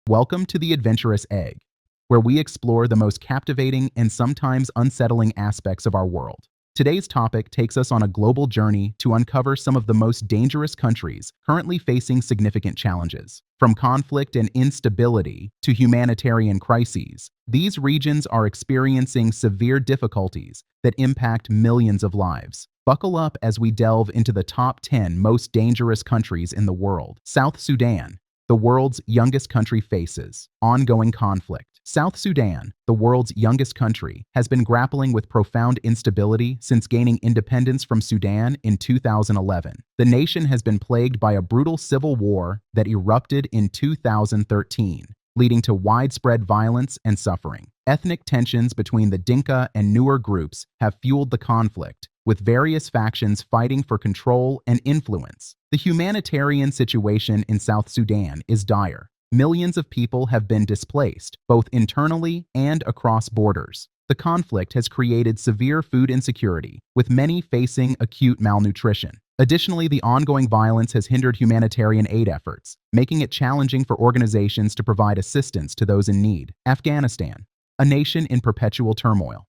Welcome to the Adventurous Egg, where we explore the most captivating and sometimes unsettling aspects of our world. Today's topic takes us on a global journey to uncover some of the most dangerous countries currently facing significant challenges. From conflict and instability to humanitarian crises, these regions are experiencing severe difficulties that impact millions of lives. Buckle up as we delve into the top 10 most dangerous countries in the world. South Sudan, the world's youngest country, faces ongoing conflict. South Sudan, the world's youngest country, has been grappling with profound instability since gaining independence from Sudan in 2011. The nation has been plagued by a brutal civil war that erupted in 2013, leading to widespread violence and suffering. Ethnic tensions between the Dinka and Nuer groups have fueled the conflict, with various factions fighting for control and influence. The humanitarian situation in South Sudan is dire. Millions of people have been displaced, both internally and across borders. The conflict has created severe food insecurity, with many facing acute malnutrition. Additionally, the ongoing violence has hindered humanitarian aid efforts, making it challenging for organizations to provide assistance to those in need. Afghanistan, a nation in perpetual turmoil.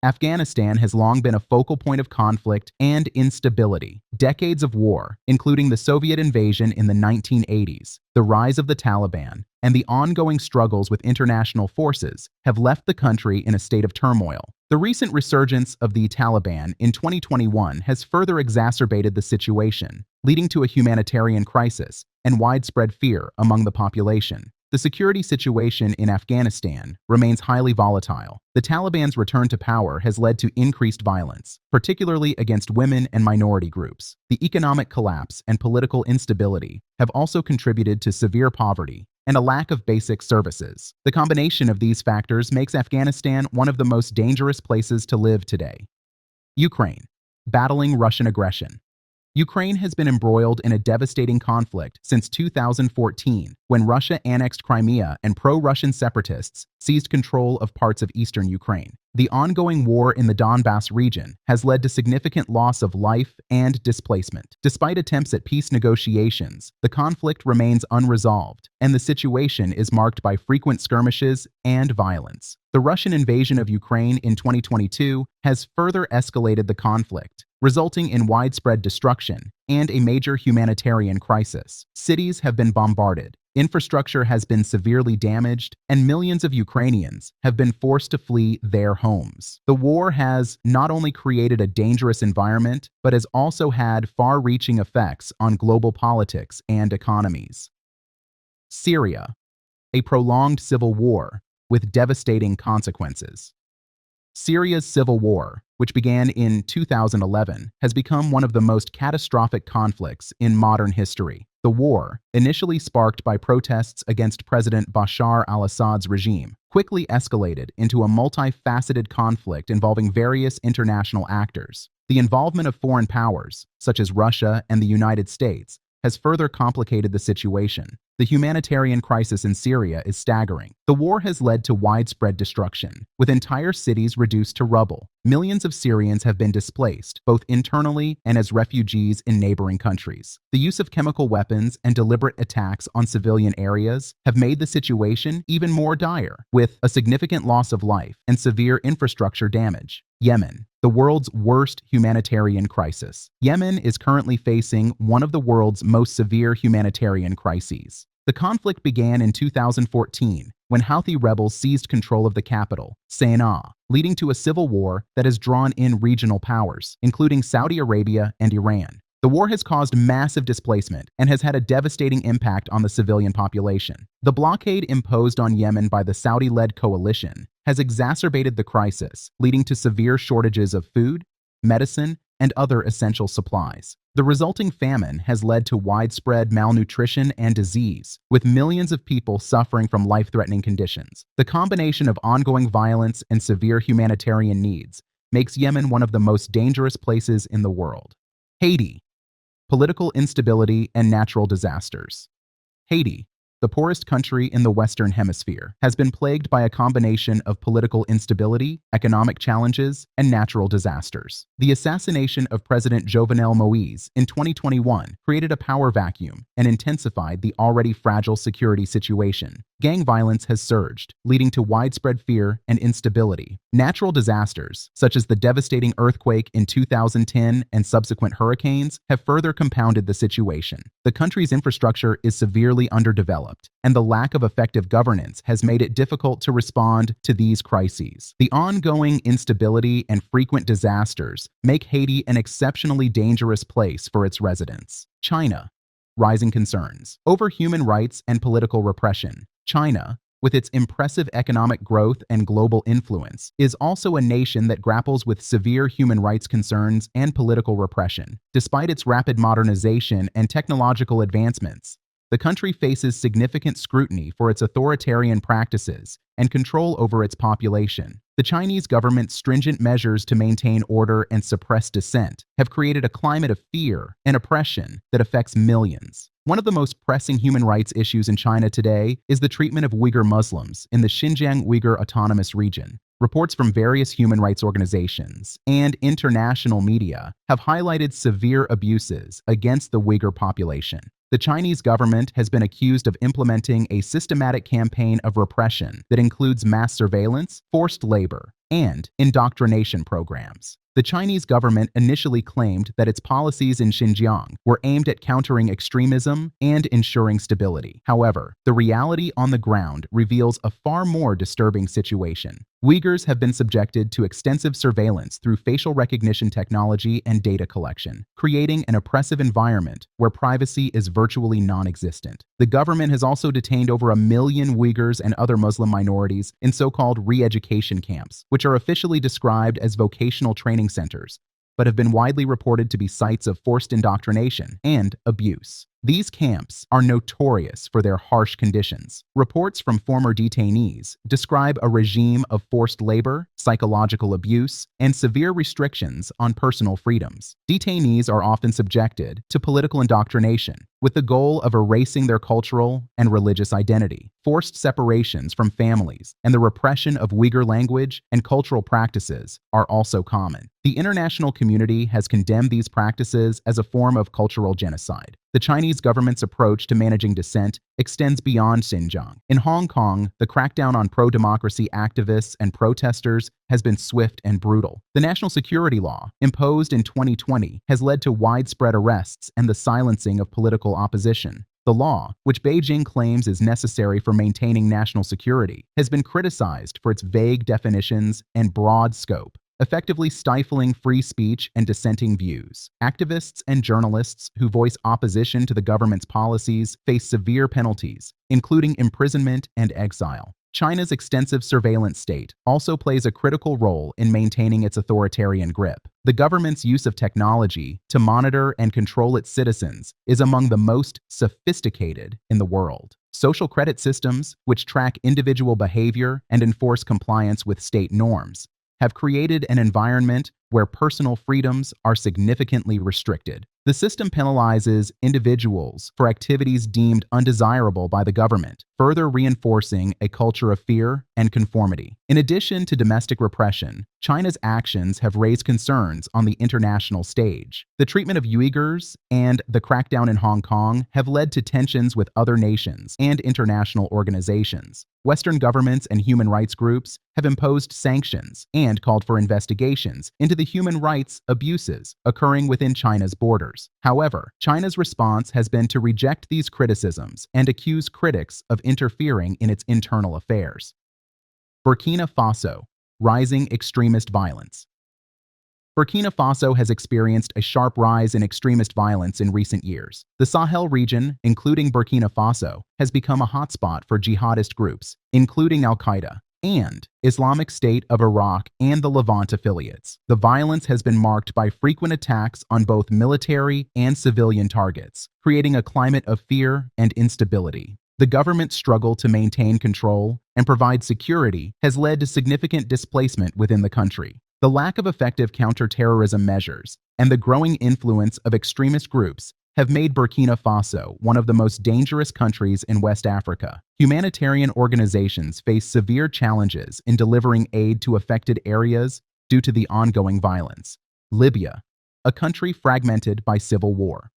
Afghanistan has long been a focal point of conflict and instability. Decades of war, including the Soviet invasion in the 1980s, the rise of the Taliban, and the ongoing struggles with international forces, have left the country in a state of turmoil. The recent resurgence of the Taliban in 2021 has further exacerbated the situation, leading to a humanitarian crisis and widespread fear among the population. The security situation in Afghanistan remains highly volatile. The Taliban's return to power has led to increased violence, particularly against women and minority groups. The economic collapse and political instability have also contributed to severe poverty and a lack of basic services. The combination of these factors makes Afghanistan one of the most dangerous places to live today. Ukraine, battling Russian aggression. Ukraine has been embroiled in a devastating conflict since 2014, when Russia annexed Crimea and pro-Russian separatists seized control of parts of eastern Ukraine. The ongoing war in the Donbass region has led to significant loss of life and displacement. Despite attempts at peace negotiations, the conflict remains unresolved, and the situation is marked by frequent skirmishes and violence. The Russian invasion of Ukraine in 2022 has further escalated the conflict, resulting in widespread destruction and a major humanitarian crisis. Cities have been bombarded, infrastructure has been severely damaged, and millions of Ukrainians have been forced to flee their homes. The war has not only created a dangerous environment, but has also had far-reaching effects on global politics and economies. Syria, a prolonged civil war with devastating consequences. Syria's civil war, which began in 2011, has become one of the most catastrophic conflicts in modern history. The war, initially sparked by protests against President Bashar al-Assad's regime, quickly escalated into a multifaceted conflict involving various international actors. The involvement of foreign powers, such as Russia and the United States, has further complicated the situation. The humanitarian crisis in Syria is staggering. The war has led to widespread destruction, with entire cities reduced to rubble. Millions of Syrians have been displaced, both internally and as refugees in neighboring countries. The use of chemical weapons and deliberate attacks on civilian areas have made the situation even more dire, with a significant loss of life and severe infrastructure damage. Yemen, the world's worst humanitarian crisis. Yemen is currently facing one of the world's most severe humanitarian crises. The conflict began in 2014 when Houthi rebels seized control of the capital, Sana'a, leading to a civil war that has drawn in regional powers, including Saudi Arabia and Iran. The war has caused massive displacement and has had a devastating impact on the civilian population. The blockade imposed on Yemen by the Saudi-led coalition has exacerbated the crisis, leading to severe shortages of food, medicine, and other essential supplies. The resulting famine has led to widespread malnutrition and disease, with millions of people suffering from life-threatening conditions. The combination of ongoing violence and severe humanitarian needs makes Yemen one of the most dangerous places in the world. Haiti, political instability and natural disasters. Haiti, the poorest country in the Western Hemisphere, has been plagued by a combination of political instability, economic challenges, and natural disasters. The assassination of President Jovenel Moïse in 2021 created a power vacuum and intensified the already fragile security situation. Gang violence has surged, leading to widespread fear and instability. Natural disasters, such as the devastating earthquake in 2010 and subsequent hurricanes, have further compounded the situation. The country's infrastructure is severely underdeveloped, and the lack of effective governance has made it difficult to respond to these crises. The ongoing instability and frequent disasters make Haiti an exceptionally dangerous place for its residents. China. Rising concerns over human rights and political repression. China, with its impressive economic growth and global influence, is also a nation that grapples with severe human rights concerns and political repression. Despite its rapid modernization and technological advancements, the country faces significant scrutiny for its authoritarian practices and control over its population. The Chinese government's stringent measures to maintain order and suppress dissent have created a climate of fear and oppression that affects millions. One of the most pressing human rights issues in China today is the treatment of Uyghur Muslims in the Xinjiang Uyghur Autonomous Region. Reports from various human rights organizations and international media have highlighted severe abuses against the Uyghur population. The Chinese government has been accused of implementing a systematic campaign of repression that includes mass surveillance, forced labor, and indoctrination programs. The Chinese government initially claimed that its policies in Xinjiang were aimed at countering extremism and ensuring stability. However, the reality on the ground reveals a far more disturbing situation. Uyghurs have been subjected to extensive surveillance through facial recognition technology and data collection, creating an oppressive environment where privacy is virtually non-existent. The government has also detained over 1 million Uyghurs and other Muslim minorities in so-called re-education camps, which are officially described as vocational training centers, but have been widely reported to be sites of forced indoctrination and abuse. These camps are notorious for their harsh conditions. Reports from former detainees describe a regime of forced labor, psychological abuse, and severe restrictions on personal freedoms. Detainees are often subjected to political indoctrination with the goal of erasing their cultural and religious identity. Forced separations from families and the repression of Uyghur language and cultural practices are also common. The international community has condemned these practices as a form of cultural genocide. The Chinese government's approach to managing dissent extends beyond Xinjiang. In Hong Kong, the crackdown on pro-democracy activists and protesters has been swift and brutal. The national security law, imposed in 2020, has led to widespread arrests and the silencing of political opposition. The law, which Beijing claims is necessary for maintaining national security, has been criticized for its vague definitions and broad scope, effectively stifling free speech and dissenting views. Activists and journalists who voice opposition to the government's policies face severe penalties, including imprisonment and exile. China's extensive surveillance state also plays a critical role in maintaining its authoritarian grip. The government's use of technology to monitor and control its citizens is among the most sophisticated in the world. Social credit systems, which track individual behavior and enforce compliance with state norms, have created an environment where personal freedoms are significantly restricted. The system penalizes individuals for activities deemed undesirable by the government, further reinforcing a culture of fear and conformity. In addition to domestic repression, China's actions have raised concerns on the international stage. The treatment of Uyghurs and the crackdown in Hong Kong have led to tensions with other nations and international organizations. Western governments and human rights groups have imposed sanctions and called for investigations into the human rights abuses occurring within China's borders. However, China's response has been to reject these criticisms and accuse critics of interfering in its internal affairs. Burkina Faso. Rising extremist violence. Burkina Faso has experienced a sharp rise in extremist violence in recent years. The Sahel region, including Burkina Faso, has become a hotspot for jihadist groups, including Al-Qaeda and Islamic State of Iraq and the Levant affiliates. The violence has been marked by frequent attacks on both military and civilian targets, creating a climate of fear and instability. The government's struggle to maintain control and provide security has led to significant displacement within the country. The lack of effective counterterrorism measures and the growing influence of extremist groups have made Burkina Faso one of the most dangerous countries in West Africa. Humanitarian organizations face severe challenges in delivering aid to affected areas due to the ongoing violence. Libya, a country fragmented by civil war.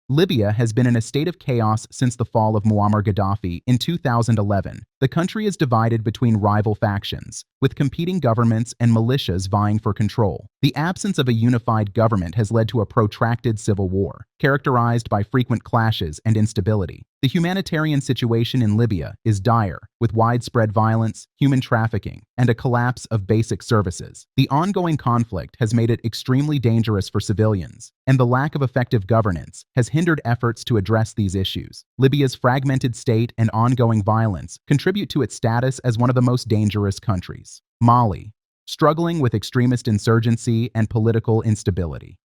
Libya has been in a state of chaos since the fall of Muammar Gaddafi in 2011. The country is divided between rival factions, with competing governments and militias vying for control. The absence of a unified government has led to a protracted civil war, characterized by frequent clashes and instability. The humanitarian situation in Libya is dire, with widespread violence, human trafficking, and a collapse of basic services. The ongoing conflict has made it extremely dangerous for civilians, and the lack of effective governance has hindered efforts to address these issues. Libya's fragmented state and ongoing violence contribute to its status as one of the most dangerous countries. Mali, struggling with extremist insurgency and political instability.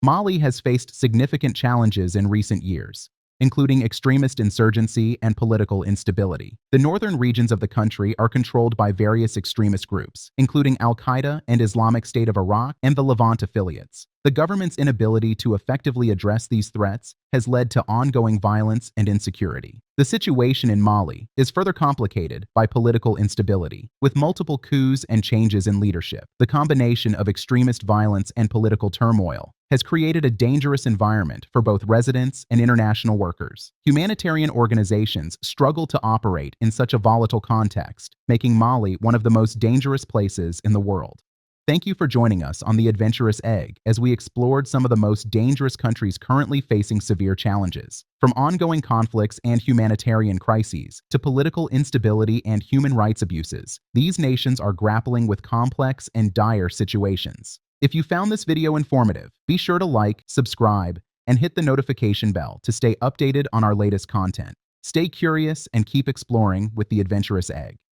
Mali has faced significant challenges in recent years, including extremist insurgency and political instability. The northern regions of the country are controlled by various extremist groups, including Al-Qaeda and Islamic State of Iraq and the Levant affiliates. The government's inability to effectively address these threats has led to ongoing violence and insecurity. The situation in Mali is further complicated by political instability, with multiple coups and changes in leadership. The combination of extremist violence and political turmoil has created a dangerous environment for both residents and international workers. Humanitarian organizations struggle to operate in such a volatile context, making Mali one of the most dangerous places in the world. Thank you for joining us on The Adventurous Egg as we explored some of the most dangerous countries currently facing severe challenges. From ongoing conflicts and humanitarian crises to political instability and human rights abuses, these nations are grappling with complex and dire situations. If you found this video informative, be sure to like, subscribe, and hit the notification bell to stay updated on our latest content. Stay curious and keep exploring with The Adventurous Egg.